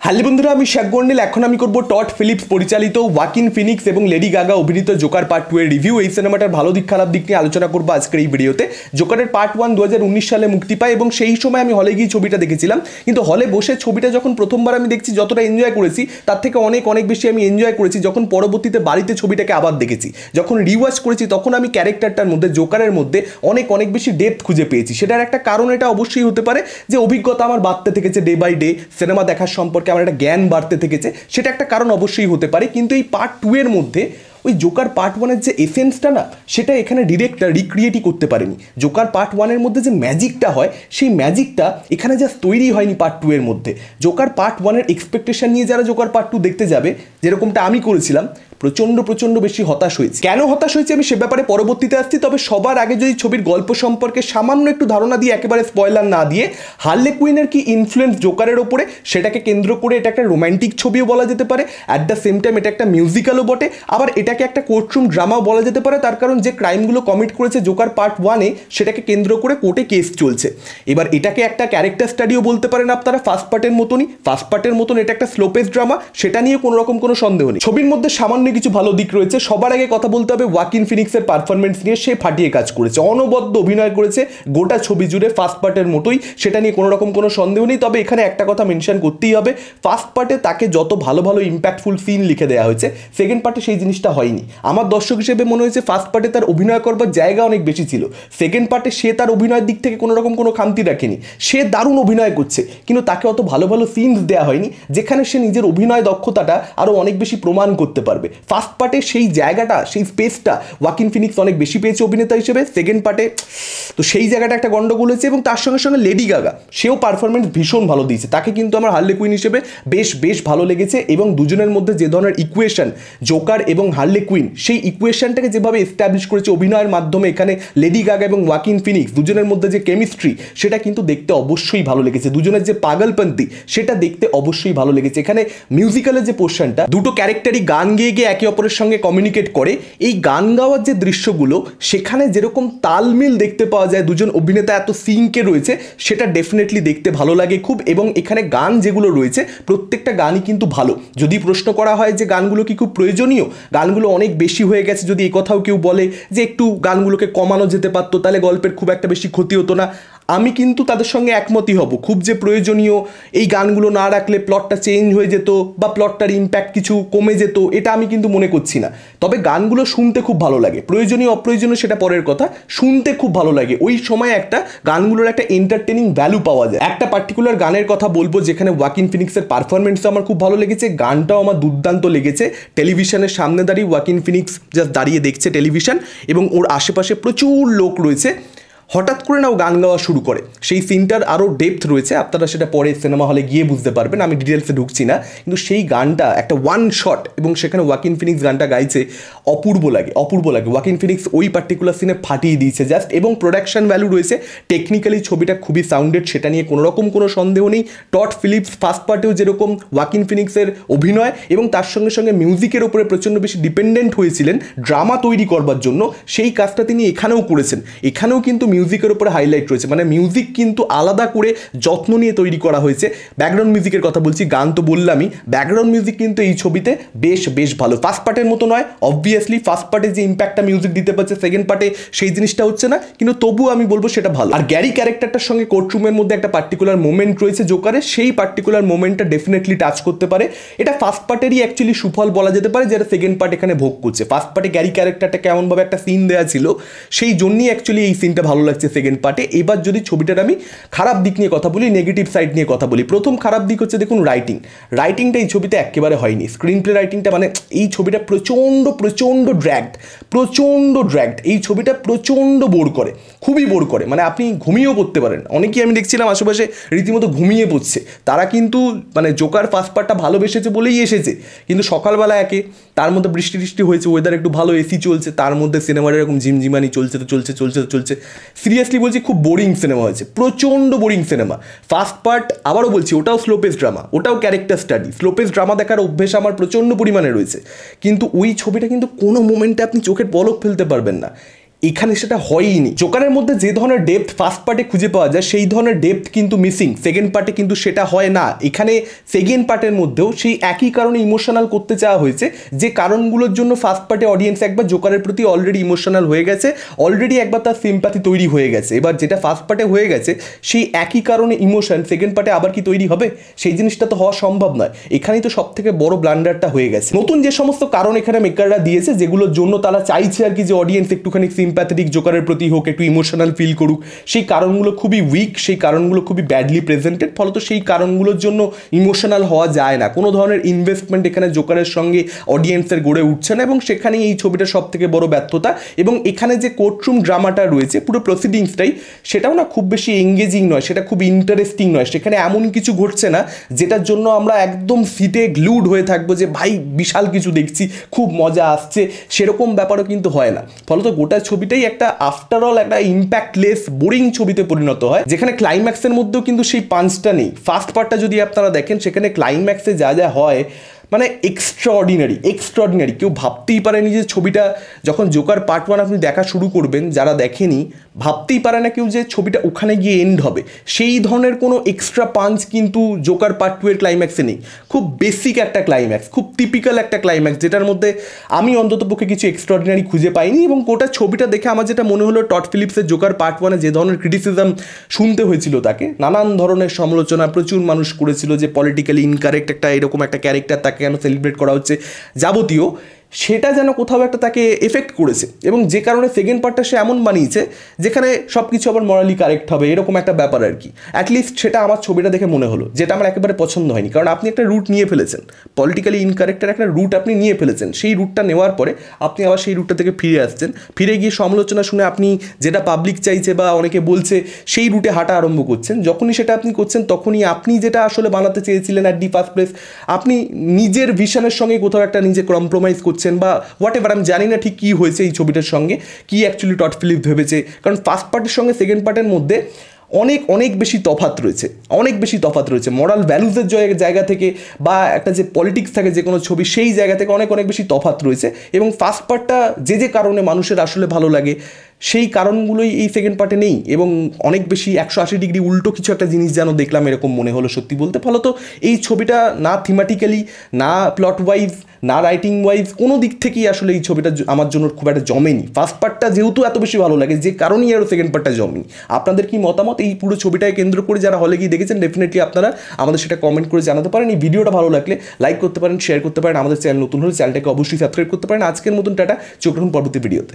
Hello বন্ধুরা, আমি শেখ গন্ডেল। এখন আমি করব টড ফিলিপস পরিচালিত ওয়াকিন ফিনিক্স এবং লেডি গাগা অভিনীত জোকার পার্ট 2 এর রিভিউ। এই সিনেমাটার ভালো দিক খারাপ দিক নিয়ে আলোচনা করবো আজকের এই ভিডিওতে। জোকারের পার্ট 1 2019 সালে মুক্তি পায় এবং সেই সময় আমি হলে গিয়ে ছবিটা দেখেছিলাম। কিন্তু হলে বসে ছবিটা যখন প্রথমবার আমি দেখছি, যতটা এনজয় করেছি তার থেকে অনেক বেশি আমি এনজয় করেছি যখন পরবর্তীতে বাড়িতে ছবিটাকে আবার দেখেছি। যখন রিওয়াচ করেছি তখন আমি ক্যারেক্টারটার মধ্যে, জোকারের মধ্যে অনেক বেশি ডেপথ খুঁজে পেয়েছি। সেটার একটা কারণ এটা অবশ্যই হতে পারে যে অভিজ্ঞতা আমার বাড়তে থেকেছে, ডে বাই ডে সিনেমা দেখার সম্পর্কে আমার একটা জ্ঞান বাড়তে থেকেছে, সেটা একটা কারণ অবশ্যই হতে পারে। কিন্তু এই পার্ট 2 এর মধ্যে ওই জোকার পার্ট 1 এর যে এসেন্সটা না, সেটা এখানে ডিরেক্টর রিক্রিয়েটই করতে পারেনি। জোকার পার্ট 1 এর মধ্যে যে ম্যাজিকটা হয়, সেই ম্যাজিকটা এখানে জাস্ট তৈরি হয়নি পার্ট 2 এর মধ্যে। জোকার পার্ট 1 এর এক্সপেকটেশন নিয়ে যারা জোকার পার্ট 2 দেখতে যাবে, যেরকমটা আমি করেছিলাম, প্রচণ্ড বেশি হতাশ হয়েছে। কেন হতাশ হয়েছে আমি সে ব্যাপারে পরবর্তীতে আসছি। তবে সবার আগে যদি ছবির গল্প সম্পর্কে সামান্য একটু ধারণা দিয়ে, একেবারে স্পয়লার না দিয়ে, হার্লে কুইনের কি ইনফ্লুয়েন্স জোকারের ওপরে, সেটাকে কেন্দ্র করে এটা একটা রোম্যান্টিক ছবিও বলা যেতে পারে, অ্যাট দ্য সেম টাইম এটা একটা মিউজিক্যালও বটে, আবার এটাকে একটা কোর্টরুম ড্রামাও বলা যেতে পারে। তার কারণ যে ক্রাইমগুলো কমিট করেছে জোকার পার্ট 1 এ, সেটাকে কেন্দ্র করে কোর্টে কেস চলছে। এবার এটাকে একটা ক্যারেক্টার স্টাডিও বলতে পারেন আপনারা, ফার্স্ট পার্টের মতনই। ফার্স্ট পার্টের মতন এটা একটা স্লোপেস ড্রামা, সেটা নিয়ে কোনো রকম কোনো সন্দেহ নেই। ছবির মধ্যে সামান্য কিছু ভালো দিক রয়েছে। সবার আগে কথা বলতে হবে ওয়াকিন ফিনিক্সের পারফরমেন্স নিয়ে। সে ফাটিয়ে কাজ করেছে, অনবদ্য অভিনয় করেছে গোটা ছবি জুড়ে, ফার্স্ট পার্টের মতোই, সেটা নিয়ে কোনো রকম কোনো সন্দেহ নেই। তবে এখানে একটা কথা মেনশন করতেই হবে, ফার্স্ট পার্টে তাকে যত ভালো ইম্প্যাক্টফুল সিন লিখে দেওয়া হয়েছে, সেকেন্ড পার্টে সেই জিনিসটা হয়নি। আমার দর্শক হিসেবে মনে হয়েছে ফার্স্ট পার্টে তার অভিনয় করবার জায়গা অনেক বেশি ছিল। সেকেন্ড পার্টে সে তার অভিনয়ের দিক থেকে কোনো রকম কোনো খামতি রাখেনি। সে দারুণ অভিনয় করছে, কিন্তু তাকে অত ভালো সিনস দেওয়া হয়নি যেখানে সে নিজের অভিনয় দক্ষতাটা আরও অনেক বেশি প্রমাণ করতে পারবে। ফার্স্ট পার্টে সেই জায়গাটা, সেই স্পেসটা ওয়াকিন ফিনিক্স অনেক বেশি পেয়েছে অভিনেতা হিসেবে। সেকেন্ড পার্টে তো সেই জায়গাটা একটা গন্ডগোল হয়েছে। এবং তার সঙ্গে লেডি গাগা, সেও পারফরমেন্স ভীষণ ভালো দিয়েছে। তাকে কিন্তু আমার হার্লে কুইন হিসেবে বেশ ভালো লেগেছে। এবং দুজনের মধ্যে যে ধরনের ইকুয়েশন জোকার এবং হার্লে কুইন, সেই ইকুয়েশনটাকে যেভাবে এস্টাবলিশ করেছে অভিনয়ের মাধ্যমে এখানে লেডি গাগা এবং ওয়াকিন ফিনিক্স, দুজনের মধ্যে যে কেমিস্ট্রি, সেটা কিন্তু দেখতে অবশ্যই ভালো লেগেছে। দুজনের যে পাগলপন্থী, সেটা দেখতে অবশ্যই ভালো লেগেছে। এখানে মিউজিক্যালের যে পোর্শনটা, দুটো ক্যারেক্টারই গান গেয়ে একে অপরের সঙ্গে কমিউনিকেট করে, এই গান গাওয়ার যে দৃশ্যগুলো, সেখানে যেরকম তালমিল দেখতে পাওয়া যায়, দুজন অভিনেতা এত সিঙ্কে রয়েছে, সেটা ডেফিনেটলি দেখতে ভালো লাগে খুব। এবং এখানে গান যেগুলো রয়েছে, প্রত্যেকটা গানই কিন্তু ভালো। যদি প্রশ্ন করা হয় যে গানগুলো কি খুব প্রয়োজনীয়, গানগুলো অনেক বেশি হয়ে গেছে, যদি এই কথাও কেউ বলে যে একটু গানগুলোকে কমানো যেতে পারতো, তাহলে গল্পের খুব একটা বেশি ক্ষতি হতো না, আমি কিন্তু তাদের সঙ্গে একমতই হব। খুব যে প্রয়োজনীয়, এই গানগুলো না রাখলে প্লটটা চেঞ্জ হয়ে যেত বা প্লটটার ইম্প্যাক্ট কিছু কমে যেত, এটা আমি কিন্তু মনে করছি না। তবে গানগুলো শুনতে খুব ভালো লাগে, প্রয়োজনীয় অপ্রয়োজনীয় সেটা পরের কথা, শুনতে খুব ভালো লাগে। ওই সময় একটা গানগুলোর একটা এন্টারটেনিং ভ্যালু পাওয়া যায়। একটা পার্টিকুলার গানের কথা বলবো যেখানে ওয়াকিন ফিনিক্সের পারফরমেন্সও আমার খুব ভালো লেগেছে, গানটাও আমার দুর্দান্ত লেগেছে। টেলিভিশনের সামনে দাঁড়িয়ে ওয়াকিন ফিনিক্স জাস্ট দাঁড়িয়ে দেখছে টেলিভিশন, এবং ওর আশেপাশে প্রচুর লোক রয়েছে। হঠাৎ করে না ও গান গাওয়া শুরু করে, সেই সিনটার আরও ডেপথ রয়েছে, আপনারা সেটা পরে সিনেমা হলে গিয়ে বুঝতে পারবেন, আমি ডিটেলসে ঢুকছি না। কিন্তু সেই গানটা একটা ওয়ান শট, এবং সেখানে ওয়াকিন ফিনিক্স গানটা গাইছে, অপূর্ব লাগে। ওয়াকিন ফিনিক্স ওই পার্টিকুলার সিনে ফাটিয়ে দিয়েছে জাস্ট। এবং প্রোডাকশন ভ্যালু রয়েছে, টেকনিক্যালি ছবিটা খুবই সাউন্ডেড, সেটা নিয়ে কোনো রকম কোনো সন্দেহ নেই। টড ফিলিপস ফার্স্ট পার্টেও যেরকম ওয়াকিন ফিনিক্সের অভিনয় এবং তার সঙ্গে মিউজিকের ওপরে প্রচণ্ড বেশি ডিপেন্ডেন্ট হয়েছিলেন ড্রামা তৈরি করবার জন্য, সেই কাজটা তিনি এখানেও করেছেন। এখানেও কিন্তু মিউজিকের উপরে হাইলাইট রয়েছে, মানে মিউজিক কিন্তু আলাদা করে যত্ন নিয়ে তৈরি করা হয়েছে। ব্যাকগ্রাউন্ড মিউজিকের কথা বলছি, গান তো বললামই, ব্যাকগ্রাউন্ড মিউজিক কিন্তু এই ছবিতে বেশ ভালো। ফার্স্ট পার্টের মতো নয় অবভিয়াসলি, ফার্স্ট পার্টে যে ইম্প্যাক্টটা মিউজিক দিতে পারছে সেকেন্ড পার্টে সেই জিনিসটা হচ্ছে না, কিন্তু তবুও আমি বলবো সেটা ভালো। আর গ্যারি ক্যারেক্টারটার সঙ্গে কোর্টরুমের মধ্যে একটা পার্টিকুলার মোমেন্ট রয়েছে জোকারের, সেই পার্টিকুলার মোমেন্টটা ডেফিনেটলি টাচ করতে পারে। এটা ফার্স্ট পার্টেরই অ্যাকচুয়ালি সুফল বলা যেতে পারে, যেটা সেকেন্ড পার্ট এখানে ভোগ করছে। ফার্স্ট পার্টে গ্যারি ক্যারেক্টারটা কেমনভাবে একটা সিন দেওয়া ছিল, সেই জন্যই অ্যাকচুয়ালি এই সিনটা ভালো লাগছে সেকেন্ড পার্টে। এবার যদি ছবিটার আমি খারাপ দিক নিয়ে কথা বলি, নেগেটিভ সাইড নিয়ে কথা বলি, প্রথম খারাপ দিক হচ্ছে দেখুন রাইটিংটা এই ছবিতে একেবারে হয়নি। স্ক্রিন প্লে রাইটিংটা, মানে এই ছবিটা প্রচণ্ড ড্র্যাগড। এই ছবিটা প্রচণ্ড বোর করে, খুবই বোর করে, মানে আপনি ঘুমিয়েও পড়তে পারেন। অনেকেই আমি দেখছিলাম আশেপাশে রীতিমতো ঘুমিয়ে পড়ছে, তারা কিন্তু মানে জোকার ফার্স্ট পার্টটা ভালোবেসেছে বলেই এসেছে, কিন্তু সকালবেলা একে, তার মধ্যে বৃষ্টি হয়েছে, ওয়েদার একটু ভালো, এসি চলছে, তার মধ্যে সিনেমার এরকম ঝিমঝিমানি চলছে। সিরিয়াসলি বলছি, খুব বোরিং সিনেমা হয়েছে, প্রচণ্ড বোরিং সিনেমা। ফার্স্ট পার্ট আবারও বলছি, ওটাও স্লোপেস ড্রামা, ওটাও ক্যারেক্টার স্টাডি। স্লোপেস ড্রামা দেখার অভ্যেস আমার প্রচণ্ড পরিমাণে রয়েছে, কিন্তু ওই ছবিটা কিন্তু কোনো মোমেন্টে আপনি চোখের পলক ফেলতে পারবেন না। এখানে সেটা হয়ইনি। জোকারের মধ্যে যে ধরনের ডেপথ ফার্স্ট পার্টে খুঁজে পাওয়া যায় সেই ধরনের ডেপথ কিন্তু মিসিং সেকেন্ড পার্টে, কিন্তু সেটা হয় না। এখানে সেকেন্ড পার্টের মধ্যেও সেই একই কারণে ইমোশনাল করতে চাওয়া হয়েছে, যে কারণগুলোর জন্য ফার্স্ট পার্টে অডিয়েন্স একবার জোকারের প্রতি অলরেডি ইমোশনাল হয়ে গেছে, অলরেডি একবার তার সিম্প্যাথি তৈরি হয়ে গেছে। এবার যেটা ফার্স্ট পার্টে হয়ে গেছে সেই একই কারণে ইমোশন সেকেন্ড পার্টে আবার কি তৈরি হবে? সেই জিনিসটা তো হওয়া সম্ভব নয়। এখানেই তো সব থেকে বড় ব্লান্ডারটা হয়ে গেছে। নতুন যে সমস্ত কারণ এখানে মেকাররা দিয়েছে, যেগুলোর জন্য তারা চাইছে আর কি যে অডিয়েন্স একটুখানি সিম্প্যাথেটিক জোকারের প্রতি হোক, একটু ইমোশনাল ফিল করুক, সেই কারণগুলো খুবই উইক, সেই কারণগুলো খুবই ব্যাডলি প্রেজেন্টেড। ফলত সেই কারণগুলোর জন্য ইমোশনাল হওয়া যায় না। কোনো ধরনের ইনভেস্টমেন্ট এখানে জোকারের সঙ্গে অডিয়েন্সের গড়ে উঠছে না, এবং সেখানেই এই ছবিটার সব থেকে বড় ব্যর্থতা। এবং এখানে যে কোর্টরুম ড্রামাটা রয়েছে, পুরো প্রসিডিংসটাই, সেটাও না খুব বেশি এঙ্গেজিং নয়, সেটা খুব ইন্টারেস্টিং নয়। সেখানে এমন কিছু ঘটছে না যেটার জন্য আমরা একদম সিটে গ্লুড হয়ে থাকবো যে ভাই বিশাল কিছু দেখছি, খুব মজা আসছে, সেরকম ব্যাপারও কিন্তু হয় না। ফলত গোটা ছবিটাই একটা আফটার অল একটা ইম্প্যাক্টলেস বোরিং ছবিতে পরিণত হয়, যেখানে ক্লাইম্যাক্সের মধ্যেও কিন্তু সেই পাঞ্চটা নেই। ফার্স্ট পার্টটা যদি আপনারা দেখেন, সেখানে ক্লাইম্যাক্সে যা যা হয় মানে এক্সট্রাঅর্ডিনারি। কেউ ভাবতেই পারেনি যে ছবিটা যখন জোকার পার্ট 1 আপনি দেখা শুরু করবেন, যারা দেখেনি ভাবতেই পারে না কেউ যে ছবিটা ওখানে গিয়ে এন্ড হবে। সেই ধরনের কোনো এক্সট্রা পাঞ্চ কিন্তু জোকার পার্ট 2 এর ক্লাইম্যাক্সে নেই। খুব বেসিক একটা ক্লাইম্যাক্স, খুব টিপিক্যাল একটা ক্লাইম্যাক্স, যেটার মধ্যে আমি অন্ততপক্ষে কিছু এক্সট্রাঅর্ডিনারি খুঁজে পাইনি। এবং গোটা ছবিটা দেখে আমার যেটা মনে হলো, টড ফিলিপসের জোকার পার্ট 1 যে ধরনের ক্রিটিসিজম শুনতে হয়েছিল তাকে, নানান ধরনের সমালোচনা প্রচুর মানুষ করেছিল যে পলিটিক্যালি ইনকারেক্ট একটা এরকম একটা ক্যারেক্টার, তাকে কেন সেলিব্রেট করা হচ্ছে যাবতীয়, সেটা যেন কোথাও একটা তাকে এফেক্ট করেছে। এবং যে কারণে সেকেন্ড পার্টটা সে এমন বানিয়েছে যেখানে সব কিছু আবার মরালি কারেক্ট হবে, এরকম একটা ব্যাপার আর কি। অ্যাটলিস্ট সেটা আমার ছবিটা দেখে মনে হলো, যেটা আমার একেবারে পছন্দ হয়নি। কারণ আপনি একটা রুট নিয়ে ফেলেছেন, পলিটিক্যালি ইনকারেক্টের একটা রুট আপনি নিয়ে ফেলেছেন। সেই রুটটা নেওয়ার পরে আপনি আবার সেই রুটটা থেকে ফিরে আসছেন, ফিরে গিয়ে সমালোচনা শুনে আপনি যেটা পাবলিক চাইছে বা অনেকে বলছে সেই রুটে হাঁটা আরম্ভ করছেন। যখনই সেটা আপনি করছেন, তখনই আপনি যেটা আসলে বানাতে চেয়েছিলেন অ্যাট দি ফার্স্ট প্লেস, আপনি নিজের ভিশনের সঙ্গে কোথাও একটা নিজে কম্প্রোমাইজ করছেন বা হোয়াট এভার। আমি জানি না ঠিক কী হয়েছে এই ছবিটার সঙ্গে, কী অ্যাকচুয়ালি টড ফিলিপ ভেবেছে। কারণ ফার্স্ট পার্টের সঙ্গে সেকেন্ড পার্টের মধ্যে অনেক বেশি তফাৎ রয়েছে মরাল ভ্যালুজের জায়গা থেকে, বা একটা যে পলিটিক্স থাকে যে কোনো ছবি, সেই জায়গা থেকে অনেক বেশি তফাৎ রয়েছে। এবং ফার্স্ট পার্টটা যে কারণে মানুষের আসলে ভালো লাগে, সেই কারণগুলোই এই সেকেন্ড পার্টে নেই। এবং অনেক বেশি 180 ডিগ্রি উল্টো কিছু একটা জিনিস যেন দেখলাম, এরকম মনে হলো সত্যি বলতে। ফলত এই ছবিটা না থিমাটিক্যালি, না প্লট ওয়াইজ, না রাইটিং ওয়াইজ, কোনো দিক থেকেই আসলে এই ছবিটা আমার জন্য খুব একটা জমেনি। ফার্স্ট পার্টটা যেহেতু এত বেশি ভালো লাগে, যে কারণেই আরও সেকেন্ড পার্টটা জমেনি। আপনাদের কি মতামত এই পুরো ছবিটাকে কেন্দ্র করে, যারা হলে গিয়ে দেখেছেন, ডেফিনেটলি আপনারা আমাদের সেটা কমেন্ট করে জানাতে পারেন। এই ভিডিওটা ভালো লাগলে লাইক করতে পারেন, শেয়ার করতে পারেন। আমাদের চ্যানেল নতুন হলে চ্যানেলটাকে অবশ্যই সাবস্ক্রাইব করতে পারেন। আজকের মতন টাটা, চোখ রাখুন পরবর্তী ভিডিওতে।